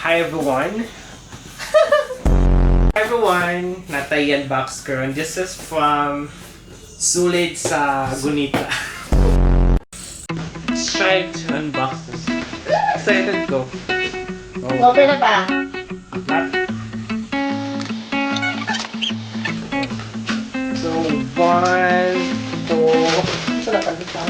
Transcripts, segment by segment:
Hi everyone! Hi everyone! Natayan box karon. This is from Sulit sa Gunita. Let's try to unbox this. Excited ko. Oh. Open na ba? So, 1, 2... Ito na pagkakaw.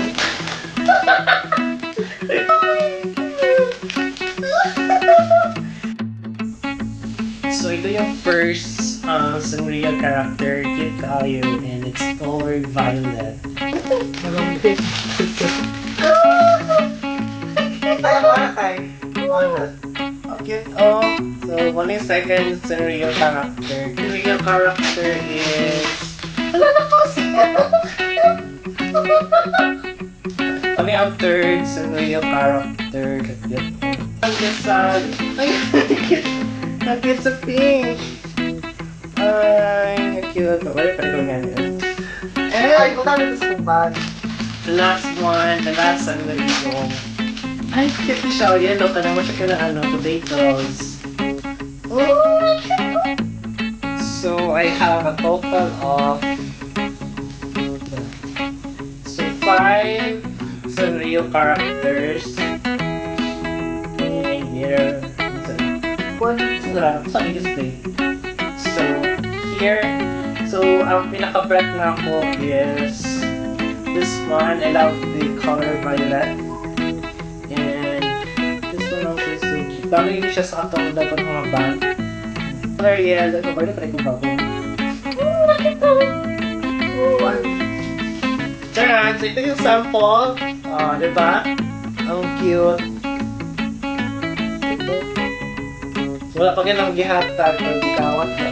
So, ito yung first Sanrio character, Kit Kayo, and it's color violet. Para kay. Okay, so, 1 second Sanrio character. Sanrio character is... Wala na po siya. Kami ang third Sanrio character. Ang gasal. Ay, Nag-get sa pink. Ay, cute. Wala pa rin ko nga yun. ay, kung tayo ito sa kumbag. The last one, the last Sanrio. Ay, cute siya. Yellow ka naman siya ka na tomatoes. Oh, So, I have a total of 5 Sanrio characters. And here, saan display? So, here, ang pinaka-breath na ako is this one. I love the color violet. And this one also is so cute. Bagay din siya sa katong dapat mga band. Color yellow. Ito, pwede ko bago. Charan! So, ito yung sample. Diba? Ang cute. Ito. Wala pa ganang gihatag. Pero gitawat ko.